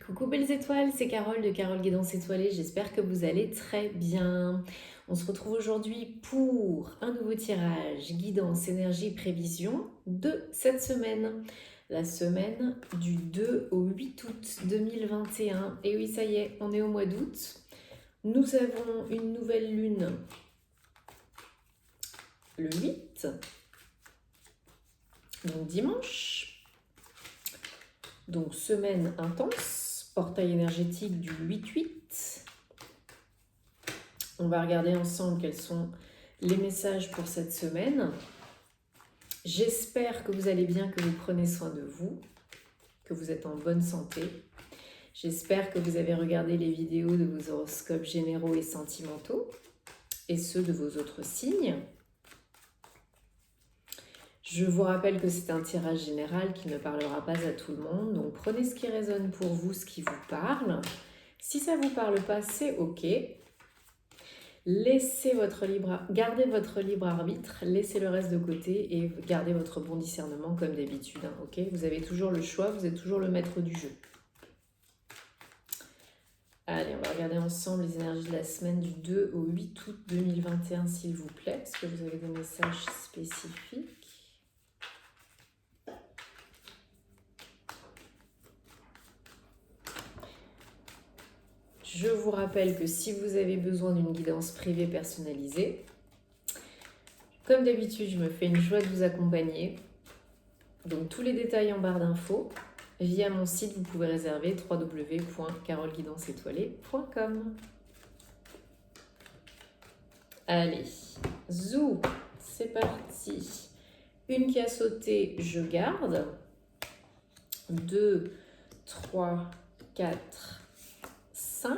Coucou belles étoiles, c'est Carole de Carole Guidance Étoilée, j'espère que vous allez très bien. On se retrouve aujourd'hui pour un nouveau tirage guidance, énergie, prévision de cette semaine. La semaine du 2 au 8 août 2021. Et oui, ça y est, on est au mois d'août. Nous avons une nouvelle lune le 8, donc dimanche. Donc semaine intense, portail énergétique du 8-8. On va regarder ensemble quels sont les messages pour cette semaine. J'espère que vous allez bien, que vous prenez soin de vous, que vous êtes en bonne santé. J'espère que vous avez regardé les vidéos de vos horoscopes généraux et sentimentaux et ceux de vos autres signes. Je vous rappelle que c'est un tirage général qui ne parlera pas à tout le monde, donc prenez ce qui résonne pour vous, ce qui vous parle. Si ça ne vous parle pas, c'est ok. Gardez votre libre arbitre, laissez le reste de côté et gardez votre bon discernement comme d'habitude. Ok, vous avez toujours le choix, vous êtes toujours le maître du jeu. Allez, on va regarder ensemble les énergies de la semaine du 2 au 8 août 2021, s'il vous plaît. Est-ce que vous avez des messages spécifiques ? Je vous rappelle que si vous avez besoin d'une guidance privée personnalisée, comme d'habitude, je me fais une joie de vous accompagner. Donc tous les détails en barre d'infos. Via mon site, vous pouvez réserver www.caroleguidanceétoilée.com. Allez, zou, c'est parti. Une qui a sauté, je garde. 2, 3, 4, 5,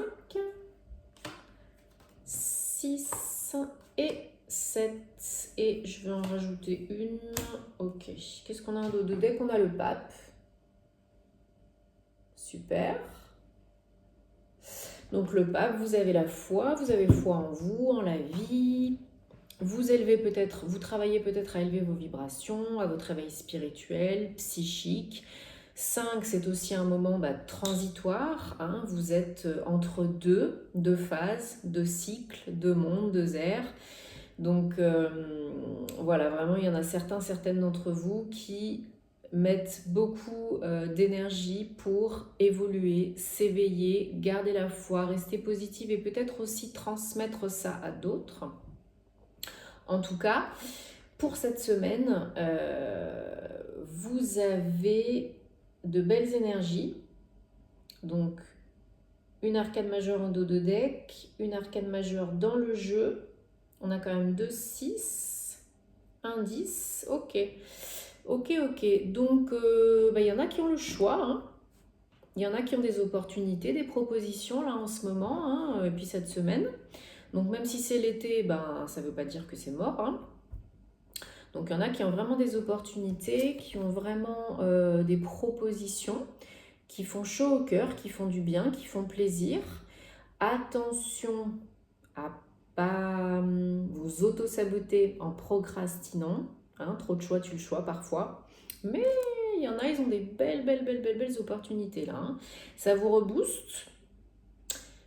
6 et 7. Et je vais en rajouter une. Ok. Qu'est-ce qu'on a en dos de deck? On a le pape. Super. Donc le pape, vous avez la foi. Vous avez foi en vous, en la vie. Vous travaillez peut-être à élever vos vibrations, à votre réveil spirituel, psychique. 5, c'est aussi un moment transitoire. Vous êtes entre deux phases, deux cycles, deux mondes, deux ères. Donc voilà, vraiment, il y en a certaines d'entre vous qui mettent beaucoup d'énergie pour évoluer, s'éveiller, garder la foi, rester positive et peut-être aussi transmettre ça à d'autres. En tout cas, pour cette semaine, vous avez de belles énergies. Donc, une arcane majeure en dos de deck, une arcane majeure dans le jeu. On a quand même 2, 6, 1, 10. Ok. Donc, il y en a qui ont le choix. Il y en a qui ont des opportunités, des propositions là en ce moment, et puis cette semaine. Donc, même si c'est l'été, ça ne veut pas dire que c'est mort. Donc, il y en a qui ont vraiment des opportunités, qui ont vraiment des propositions, qui font chaud au cœur, qui font du bien, qui font plaisir. Attention à pas vous auto-saboter en procrastinant. Trop de choix, tue le choix parfois. Mais il y en a, ils ont des belles opportunités là. Ça vous rebooste.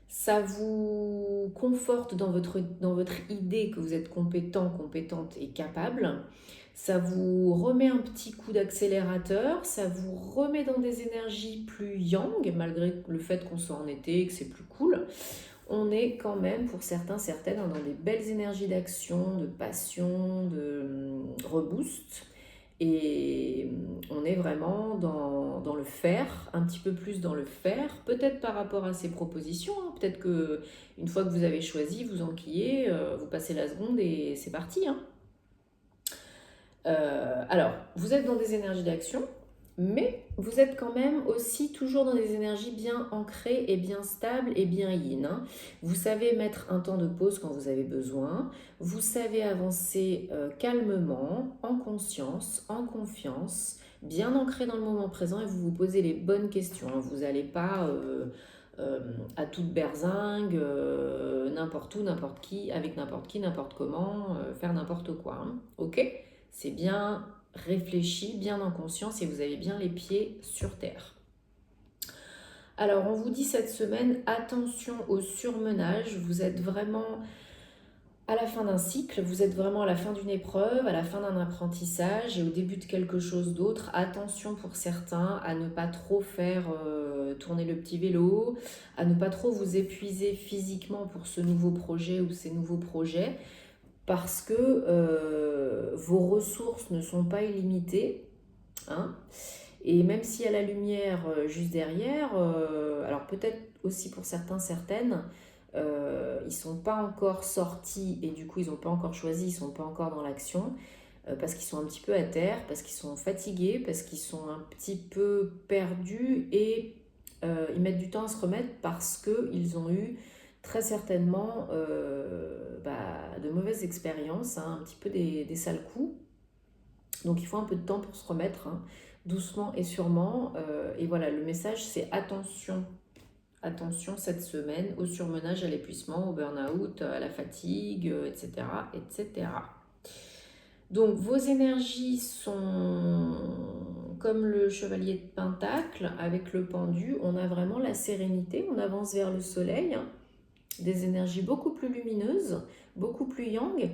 Ça vous conforte dans votre idée que vous êtes compétent, compétente et capable. Ça vous remet un petit coup d'accélérateur, ça vous remet dans des énergies plus yang, malgré le fait qu'on soit en été et que c'est plus cool. On est quand même, pour certaines, dans des belles énergies d'action, de passion, de reboost. Et on est vraiment dans le faire, un petit peu plus dans le faire, peut-être par rapport à ces propositions, peut-être qu'une fois que vous avez choisi, vous enquillez, vous passez la seconde et c'est parti. Alors, vous êtes dans des énergies d'action, mais vous êtes quand même aussi toujours dans des énergies bien ancrées et bien stables et bien yin. Vous savez mettre un temps de pause quand vous avez besoin. Vous savez avancer calmement, en conscience, en confiance, bien ancré dans le moment présent et vous vous posez les bonnes questions. Vous n'allez pas à toute berzingue, n'importe où, n'importe qui, n'importe comment, faire n'importe quoi. Ok ? C'est bien réfléchi, bien en conscience et vous avez bien les pieds sur terre. Alors, on vous dit cette semaine, attention au surmenage. Vous êtes vraiment à la fin d'un cycle, vous êtes vraiment à la fin d'une épreuve, à la fin d'un apprentissage et au début de quelque chose d'autre. Attention pour certains à ne pas trop faire tourner le petit vélo, à ne pas trop vous épuiser physiquement pour ce nouveau projet ou ces nouveaux projets, parce que vos ressources ne sont pas illimitées, hein. Et même s'il y a la lumière juste derrière, alors peut-être aussi pour certains, certaines, ils ne sont pas encore sortis et du coup ils n'ont pas encore choisi, ils ne sont pas encore dans l'action, parce qu'ils sont un petit peu à terre, parce qu'ils sont fatigués, parce qu'ils sont un petit peu perdus et ils mettent du temps à se remettre parce qu'ils ont eu très certainement de mauvaises expériences, hein, un petit peu des sales coups. Donc il faut un peu de temps pour se remettre, hein, doucement et sûrement. Et voilà, le message c'est attention. Attention cette semaine au surmenage, à l'épuisement, au burn-out, à la fatigue, etc., etc. Donc vos énergies sont comme le chevalier de Pentacle avec le pendu. On a vraiment la sérénité, on avance vers le soleil, hein, des énergies beaucoup plus lumineuses, beaucoup plus yang.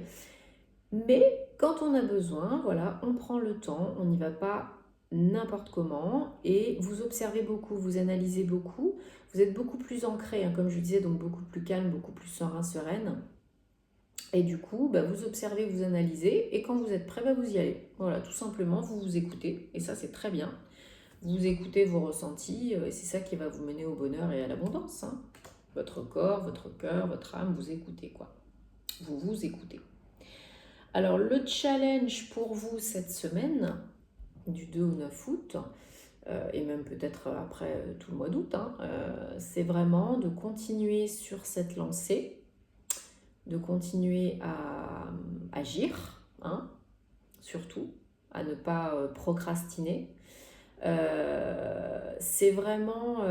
Mais quand on a besoin, voilà, on prend le temps, on n'y va pas n'importe comment et vous observez beaucoup, vous analysez beaucoup, vous êtes beaucoup plus ancré, hein, comme je disais, donc beaucoup plus calme, beaucoup plus serein, sereine. Et du coup, vous observez, vous analysez et quand vous êtes prêt, vous y allez. Voilà, tout simplement, vous vous écoutez et ça c'est très bien. Vous écoutez vos ressentis et c'est ça qui va vous mener au bonheur et à l'abondance, hein. Votre corps, votre cœur, votre âme, vous écoutez quoi. Vous vous écoutez. Alors le challenge pour vous cette semaine, du 2 au 9 août, et même peut-être après tout le mois d'août, hein, c'est vraiment de continuer sur cette lancée, de continuer à agir, hein, surtout, à ne pas procrastiner. C'est vraiment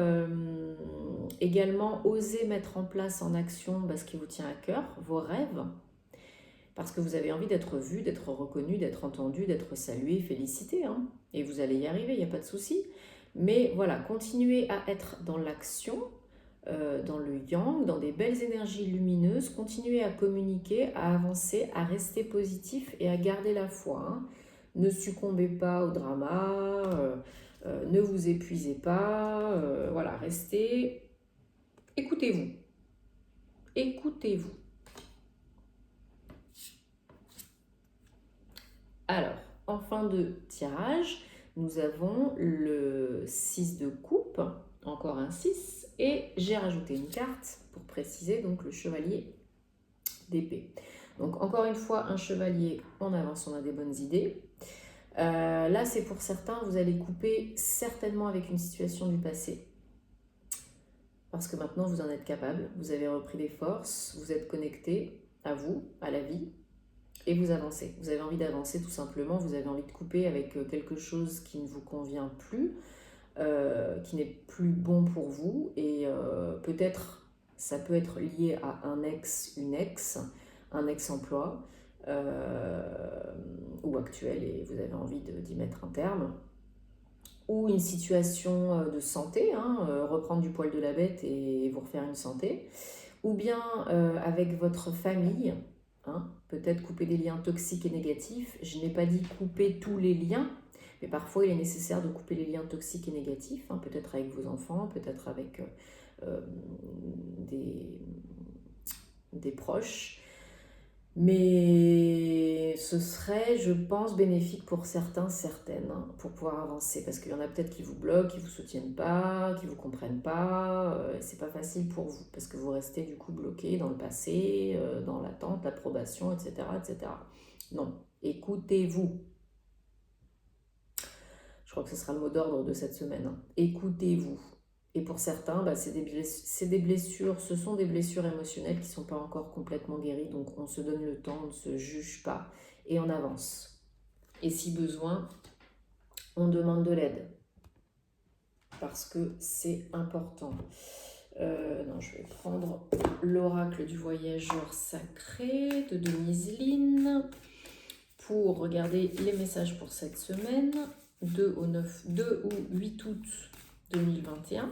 également oser mettre en place en action ce qui vous tient à cœur, vos rêves, parce que vous avez envie d'être vu, d'être reconnu, d'être entendu, d'être salué, félicité, hein. Et vous allez y arriver, il n'y a pas de souci. Mais voilà, continuez à être dans l'action, dans le yang, dans des belles énergies lumineuses, continuez à communiquer, à avancer, à rester positif et à garder la foi, hein. Ne succombez pas au drama, ne vous épuisez pas, voilà, restez, écoutez-vous, écoutez-vous. Alors, en fin de tirage, nous avons le 6 de coupe, encore un 6, et j'ai rajouté une carte pour préciser, donc le chevalier d'épée. Donc encore une fois, un chevalier, on avance, on a des bonnes idées. Là, c'est pour certains, vous allez couper certainement avec une situation du passé, parce que maintenant vous en êtes capable, vous avez repris des forces, vous êtes connecté à vous, à la vie, et vous avancez. Vous avez envie d'avancer tout simplement, vous avez envie de couper avec quelque chose qui ne vous convient plus, qui n'est plus bon pour vous, et peut-être ça peut être lié à un ex, une ex, un ex-emploi ou actuel et vous avez envie d'y mettre un terme, ou une situation de santé, hein, reprendre du poil de la bête et vous refaire une santé, ou bien avec votre famille, hein, peut-être couper des liens toxiques et négatifs. Je n'ai pas dit couper tous les liens, mais parfois il est nécessaire de couper les liens toxiques et négatifs, hein, peut-être avec vos enfants, peut-être avec des proches. Mais ce serait, je pense, bénéfique pour certains, certaines, hein, pour pouvoir avancer. Parce qu'il y en a peut-être qui vous bloquent, qui ne vous soutiennent pas, qui ne vous comprennent pas. C'est pas facile pour vous, parce que vous restez du coup bloqué dans le passé, dans l'attente, l'approbation, etc., etc. Non, écoutez-vous. Je crois que ce sera le mot d'ordre de cette semaine, hein. Écoutez-vous. Et pour certains, c'est des blessures, ce sont des blessures émotionnelles qui ne sont pas encore complètement guéries. Donc on se donne le temps, on ne se juge pas et on avance. Et si besoin, on demande de l'aide. Parce que c'est important. Non, je vais prendre l'oracle du voyageur sacré de Denise Lynn pour regarder les messages pour cette semaine, 2 au 8 août 2021.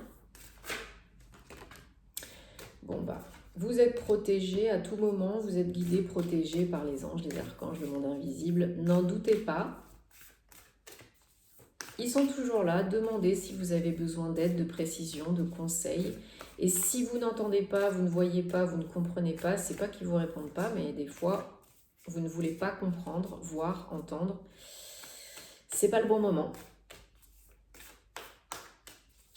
Bon, bah, vous êtes protégé à tout moment, vous êtes guidé, protégé par les anges, les archanges, le monde invisible. N'en doutez pas. Ils sont toujours là. Demandez si vous avez besoin d'aide, de précision, de conseils. Et si vous n'entendez pas, vous ne voyez pas, vous ne comprenez pas, c'est pas qu'ils vous répondent pas, mais des fois, vous ne voulez pas comprendre, voir, entendre. C'est pas le bon moment.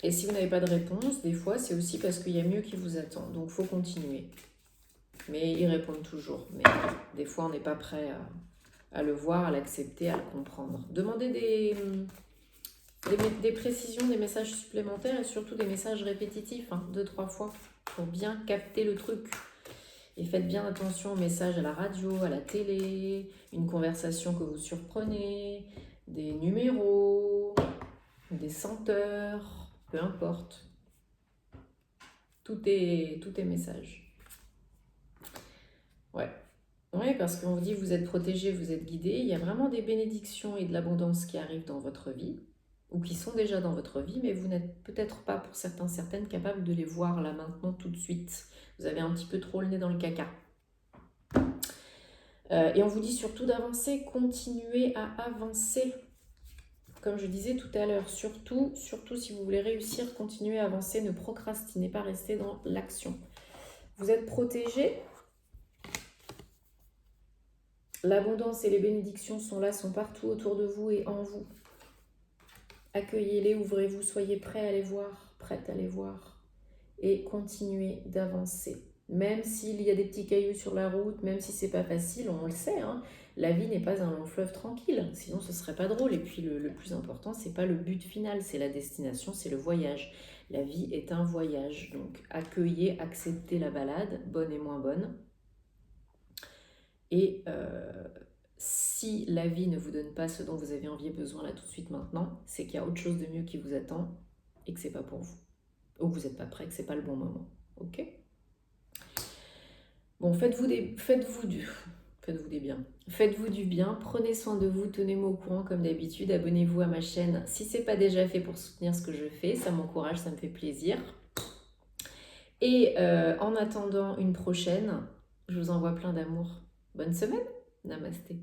Et si vous n'avez pas de réponse, des fois, c'est aussi parce qu'il y a mieux qui vous attend. Donc, il faut continuer. Mais ils répondent toujours. Mais des fois, on n'est pas prêt à le voir, à l'accepter, à le comprendre. Demandez des précisions, des messages supplémentaires et surtout des messages répétitifs, 2-3 fois, pour bien capter le truc. Et faites bien attention aux messages à la radio, à la télé, une conversation que vous surprenez, des numéros, des senteurs, peu importe. Tout est message. Ouais. Oui, parce qu'on vous dit vous êtes protégé, vous êtes guidé. Il y a vraiment des bénédictions et de l'abondance qui arrivent dans votre vie, ou qui sont déjà dans votre vie, mais vous n'êtes peut-être pas, pour certaines, capables de les voir là maintenant tout de suite. Vous avez un petit peu trop le nez dans le caca. Et on vous dit surtout d'avancer, continuez à avancer. Comme je disais tout à l'heure, surtout si vous voulez réussir, continuez à avancer, ne procrastinez pas, restez dans l'action. Vous êtes protégé. L'abondance et les bénédictions sont là, sont partout autour de vous et en vous. Accueillez-les, ouvrez-vous, soyez prêts à les voir, prête à les voir. Et continuez d'avancer. Même s'il y a des petits cailloux sur la route, même si c'est pas facile, on le sait, la vie n'est pas un long fleuve tranquille, sinon ce serait pas drôle. Et puis le plus important, c'est pas le but final, c'est la destination, c'est le voyage. La vie est un voyage, donc accueillez, acceptez la balade, bonne et moins bonne. Et si la vie ne vous donne pas ce dont vous avez envie et besoin là tout de suite maintenant, c'est qu'il y a autre chose de mieux qui vous attend et que c'est pas pour vous. Ou que vous n'êtes pas prêt, que c'est pas le bon moment. Ok ? Bon, faites-vous du bien. Faites-vous du bien, prenez soin de vous, tenez-moi au courant comme d'habitude, abonnez-vous à ma chaîne si ce n'est pas déjà fait pour soutenir ce que je fais, ça m'encourage, ça me fait plaisir. Et en attendant une prochaine, je vous envoie plein d'amour. Bonne semaine, namasté.